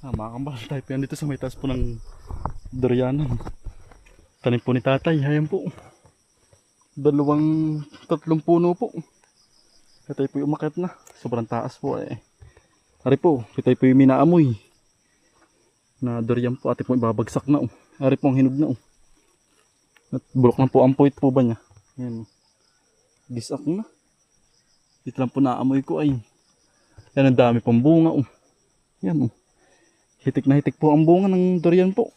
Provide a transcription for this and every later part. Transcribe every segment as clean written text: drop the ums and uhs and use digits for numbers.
Mga kambal, tayo po yan dito sa may taas po ng durianan. Tanim po ni tatay, ayan po. Tatlong puno po. Kaya tayo po yung umakyat na. Sobrang taas po eh. Ari po, kaya tayo po yung minaamoy. Na durian po, ate po ibabagsak na oh. Ari po ang hinog na oh. At bulok na po ang puwit po ba niya. Ayan oh. Gisak na. Dito lang po naamoy ko ay. Yan ang dami pong bunga oh. Yan oh. Hitik na hitik po ang bunga ng durian po.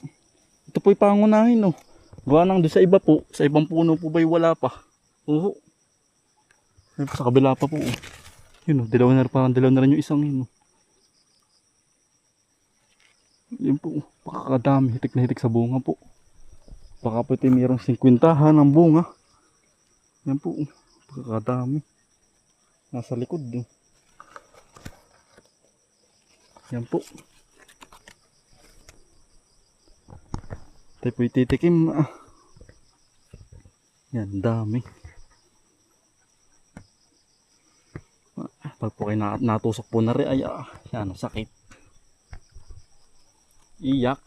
Ito po yung pangunahin oh. Gawa nang doon sa iba po. Sa ibang puno po ba'y wala pa. Oo. Sa kabila pa po oh. Yun oh. Dilaw na rin yung isang yun oh. Yan po oh. Pakakadami. Hitik na hitik sa bunga po. Baka po ito mayroong 50 ng bunga. Yan po oh. Pakakadami. Nasa likod oh. Yan po. Tayo po ititikim. Yan, dami. Pag po kayo natusok po na rin, ay yan, sakit. Iyak.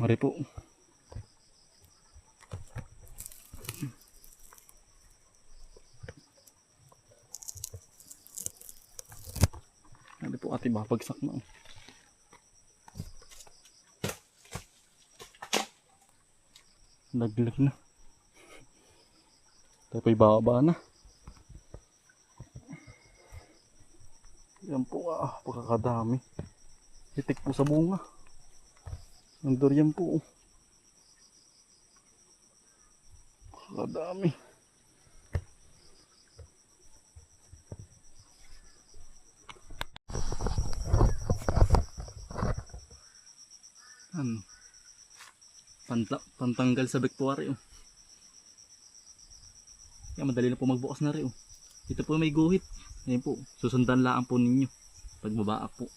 Mari po. Mari po ate, babagsak na. Laglag na. Tayo po'y bababa na. Yan po pagkakadami. Hitik po sa bunga. Ang durian po. Pagkakadami. Pantanggal sa bektuary oh. Kaya madali na po magbukas na rin oh. Ito po may guhit. Ayan po, susundan lang po ninyo pagbabaak po.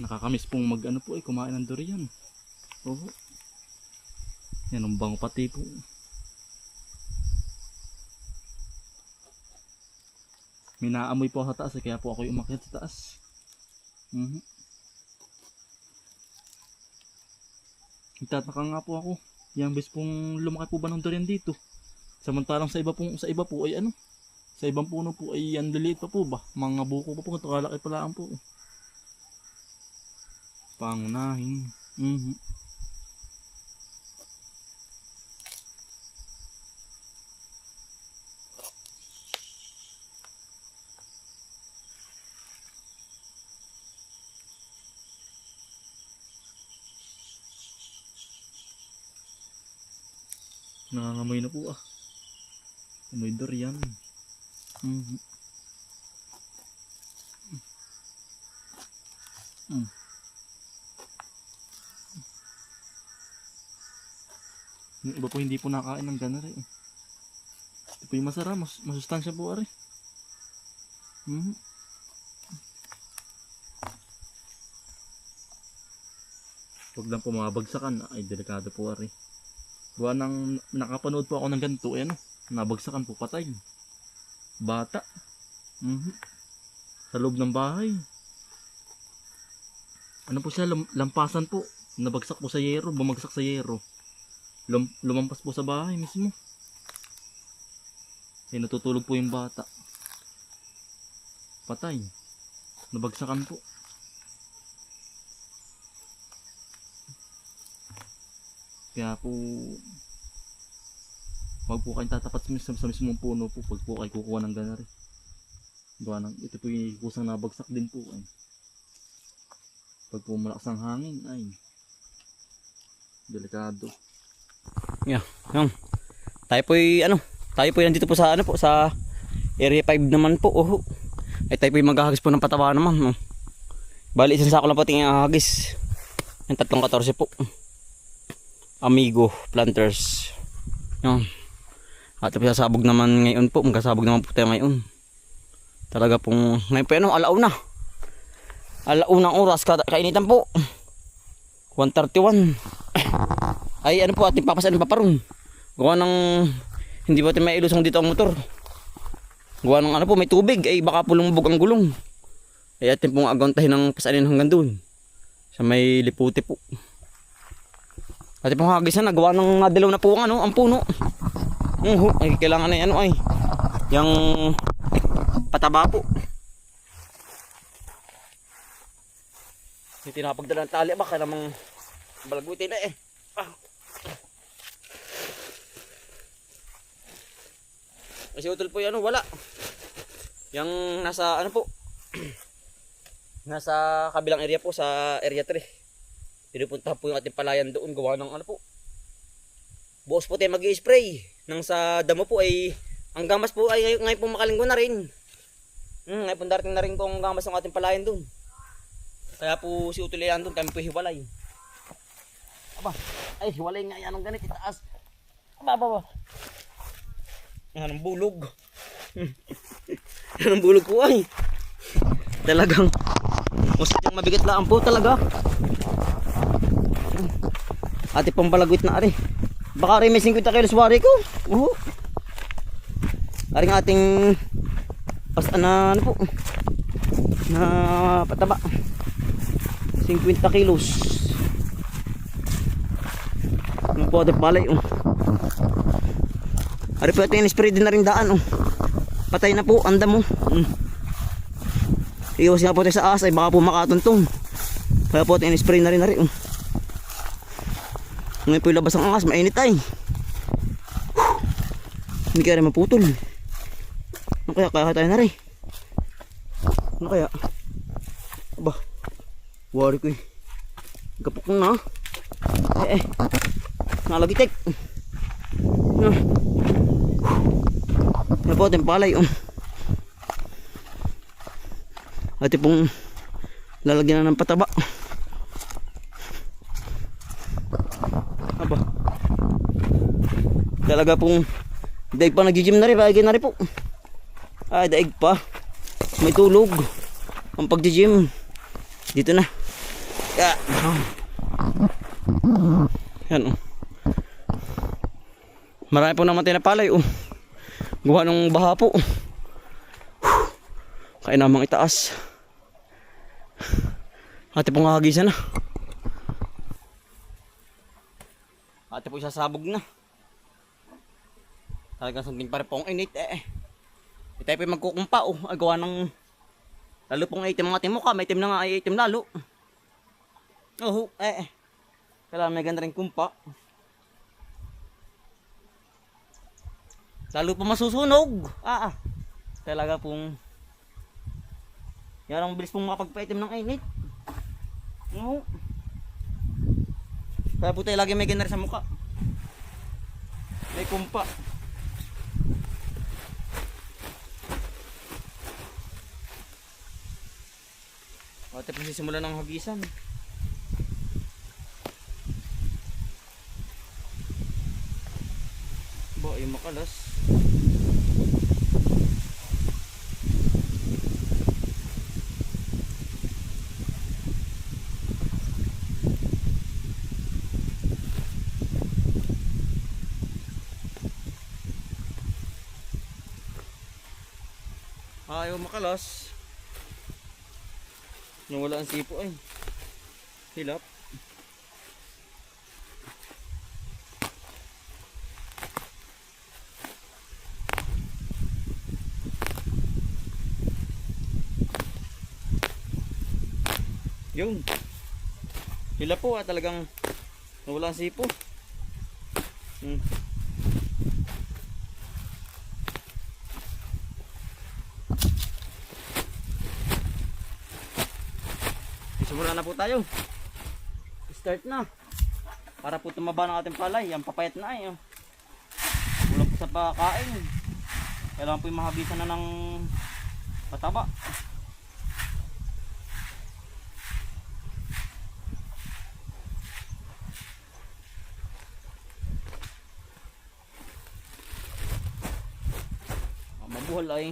Nakakamiss pong mag-ano po kumain ng durian. Oo. Yan ang bango pati po. May naamoy po sa taas kaya po ako umakyat sa taas. Nagtataka nga po ako. Yang bes pong lumaki po ba ng durian dito? Samantalang sa iba po ay ano? Sa ibang puno po ay ang liliit pa po ba? Mga buko pa po, kalaki pala ang po. Pangunahin. Nangangamoy na po amoy durian. Yung iba po hindi po nakain ng gana rin. Ito po yung masarap, masustansya po rin. Huwag lang po mabagsakan, ay delikado po rin. Gawa nang nakapanood po ako ng ganito, nabagsakan po patay. Bata. Sa loob ng bahay. Ano po siya, lampasan po. Nabagsak po sa yero, bumagsak sa yero. Lumampas po sa bahay mismo. Ay natutulog po yung bata. Patay. Nabagsakan po. Kaya po wag po kayong tatapat sa mismong puno po pag po kayo kukuha ng ganari. Ito po yung kusang nabagsak din po pag po malakas ang hangin ay delikado. Yan. Tayo po nandito po sa sa area 5 naman po. Ay tayo po maghahagis po ng patawa naman. Bali isang sako lang po tingin hagis. Yung 314 po. Amigo planters. Yan. At sasabog naman ngayon po. Magkasabog naman po tayo ngayon. Talaga pong ngayon po alauna. Alaunang oras kainitan po. 1:31. Ay ano po ating papasan pa paron. Gawa ng hindi po tayo mailusong dito ang motor. Gawa ng ano po, may tubig. Ay baka po lumubog ang gulong. Ay atin pong agantahin ng pasanin hanggang doon. Sa may liputi po. Atin pong hagisan na. Gawa ng nadilaw na po ang puno. Ay kailangan na ano ay. Yung pataba po. Hindi tinapagdala ng tali. Baka namang balagwitin na eh. Kasi utol po yan, wala. Yang nasa ano po. Nasa kabilang area po, sa area 3. Pinupunta po yung ating palayan doon, gawa ng ano po. Buos po tayo mag-i-spray. Nang sa damo po ay, ang gamas po ay ngayon po makalinggo na rin. Ngayon po darating na rin kung gamas ng ating palayan doon. Kaya po si utol yan doon, kami po hiwalay. Aba, ay hiwalay nga yan ang ganit, itaas. Aba. Yan ang bulog. Yan ang bulog po ay. Talagang musadyang mabigat lang po talaga. Ate pang balagwit na ari. Baka rin may 50 kilos wari ko. Aring ating na ano po. Na pataba. 50 kilos. Ano po ating palay Ari po ito yung spray din na rin daan Patay na po, anda mo Iwas nga po tayo sa ahas ay baka po makatuntong. Kaya po ito yung spray na rin Ngayon po yung labas ang ahas, mainit ay Hindi kaya rin maputol. Ano kaya tayo na rin? Ano kaya? Aba, wari ko Gapok na nalagitik Yan po ating palay Ate pong lalagyan na ng pataba. Aba, talaga pong daig pa nag-gym na rin. Bagay na rin po. Ay daig pa. May tulog ang pag-gym. Dito na Yan Marami po naman tayo na palay Gawa ng baha po. Kaya namang itaas. Ate pong hagisan na. Ate po sasabog na. Talagang sunding pa rin pong init Tayo po magkukumpa Gawa ng lalo pong itim ang ating mukha. May itim na nga ay itim lalo. Kailangan may ganda rin kumpa. Lalo pa masusunog. Talaga pong yan ang bilis pong makapagpaitim ng init. Kaya po tayo lagi may ganari sa mukha. May kumpa. Ate po sisimula ng hagisan. Ba, yung makalas. Ayaw makalas. Nawala ang sipo ay. Hilap. Yun. Hilap po talagang nawala ang sipo. Simula na po tayo. Start na. Para po tumaba ng ating palay. Yan papayat na ay. Kulang po sa pakain. Kailangan po yung mahagisan na ng pataba. Mabuhal ay.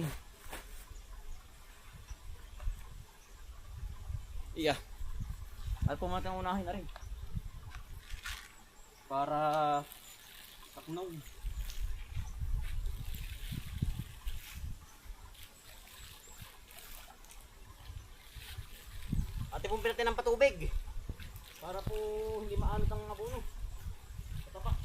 Iya. At pumatang unahin na rin. Para taknog. Ate pong pinatay ng patubig. Para po hindi maanod ang abono. Pataba.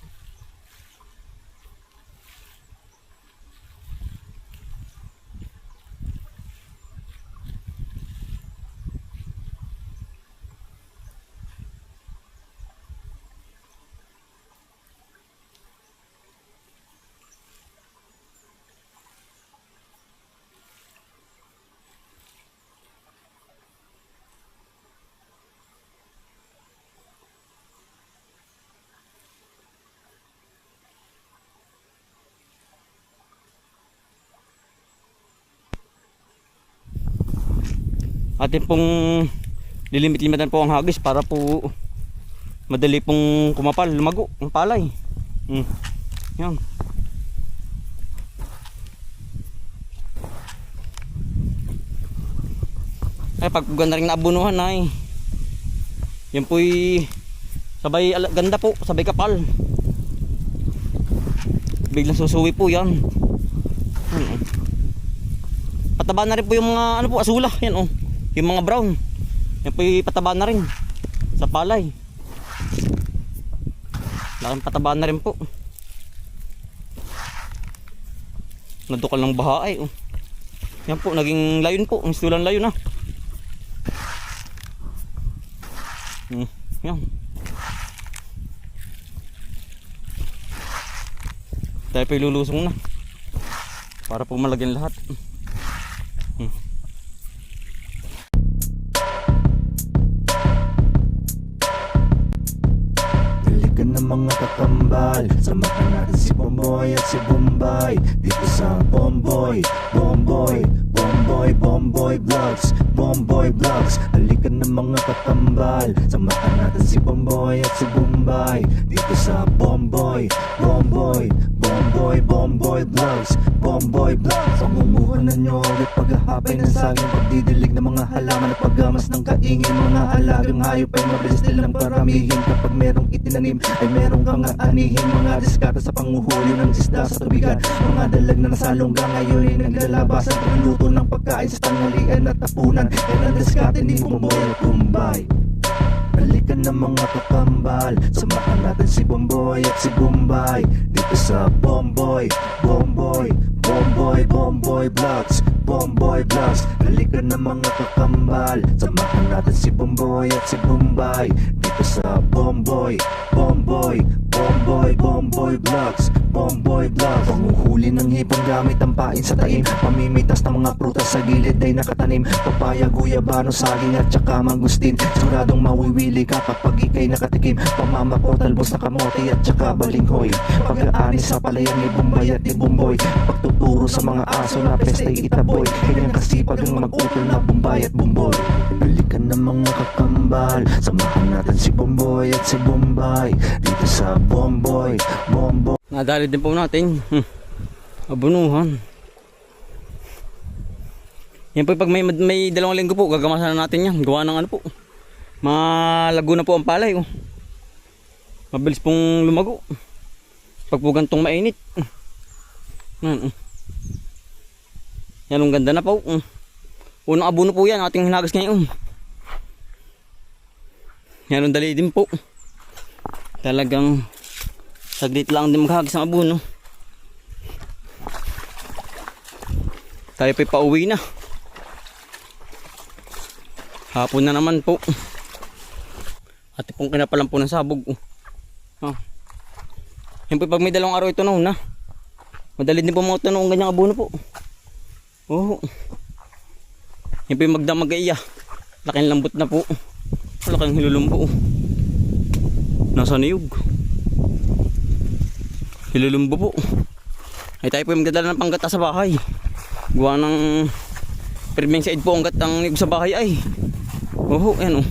Atin pong lilimit-limitan po ang hagis para po madali pong kumapal, lumago ang palay. Yan. Ay pag ganda rin naabunuhan ay yan po'y sabay ganda po, sabay kapal. Biglang susuwi po yan. Pataba na rin po yung mga ano po, asula. Yan oh. Yung mga brown. Yan po yung pataba na rin sa palay. Laking pataba na rin po. Nadukal ng baha ay oh. Yan po, naging layon po. Ang istulan layon na. Yan. Tayo po ilulusong na. Para po malagyan lahat. Dalikan ng mga kakambal, samahan natin si Bomboy at si Bombay dito sa Bomboy, Bomboy, Bomboy, Bomboy Vlogs, Bomboy Vlogs. Dalikan ng mga kakambal, samahan natin si Bomboy at si Bombay dito sa Bomboy, Bomboy, Bomboy, Bomboy Vlogs, Bomboy Vlogs. Pangumuhanan nyo ulit paghahapay ng saging, pagdidilig ng mga halaman at paggamas ng kaingin. Mga alagang hayop ay mabilis nilang paramihin. Kapag merong itinanim ay merong kang aanihin. Mga diskata sa panguhuli ng isda sa tubigan, mga dalag na nasalongga ngayon ay naglalabasan. Pagluto ng pagkain sa tanghalian at tapunan, yan ang diskate ni Bomboy at Bombay. Balikan ng mga kakambal, samahan natin si Bomboy at si Bombay dito sa Bomboy, Bomboy, Bomboy, Bomboy Vlogs, Bomboy Vlogs. Balikan ng mga kakambal, samahan natin si Bomboy at si Bombay dito sa Bomboy, Bomboy, Bomboy, Bomboy Vlogs, Bomboy Vlogs. Panguhuli ng hipon gamit ang pain sa taim, pamimitas ng mga prutas sa gilid ay nakatanim. Papaya, guyabano, saging at saka mangustin. Siguradong mawiwili ka kapag ikay nakatikim. Pamamako, talbos na kamote at saka balinghoy. Pag-aani sa palayan ni Bombay at ni Bomboy, pagtuturo sa mga aso na pesta'y itaboy. Kanyang kasipag ang mag-utol na Bombay at Bomboy. Balikan ng mga kakambal, samahan natin si Bomboy at si Bombay dito sa Bomboy, Bomboy. Nadali din po natin. Abunuhan. Yan po pag may 2 linggo po, gagamasan na natin yan. Gawa ng ano po. Malago na po ang palay. Oh. Mabilis pong lumago. Pag po gantong mainit. Yan ang ganda na po. Unang abuno po yan, ating hinagas ngayon. Yan ang dali din po. Talagang saglit lang din maghagis ng abuno. Tayo po'y pauwi na. Hapon na naman po. At pong kinapalan po ng sabog. Yan po pag may 2 araw ito noon na. Madali din po mga ito noong ganyang abuno po. Oh. Yan po yung magdamagaya. Laking lambot na po. Laking hilulumbo. Nasa niyog. Hilulumbo po. Ay tayo po yung magdadala ng panggata sa bahay. Gawa ng permeng said po ang gatang niyog sa bahay ay. Oh, ayan oh.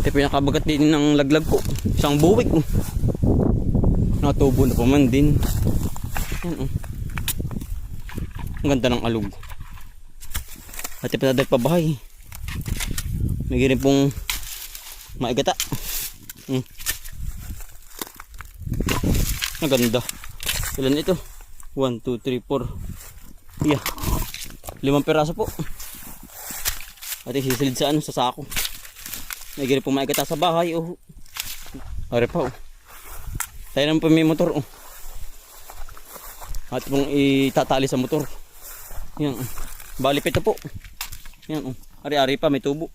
Ito po yung nakabagat din ng laglag po. Isang buwik oh. Natubo na po man din. Ayan oh. Ang ganda ng alog. At ipatadal pa bahay. May rin pong maigata. Ang ganda. Ilan ito? 1, 2, 3, 4. Yeah. 5 piraso po. At isisilid sa ano, sa sako. May giri po maikita sa bahay. Oh. Are pa oh. Tayo naman po may motor oh. At pong itatali sa motor. Yan oh. Bali pito po. Yan oh. Ari-ari pa may tubo.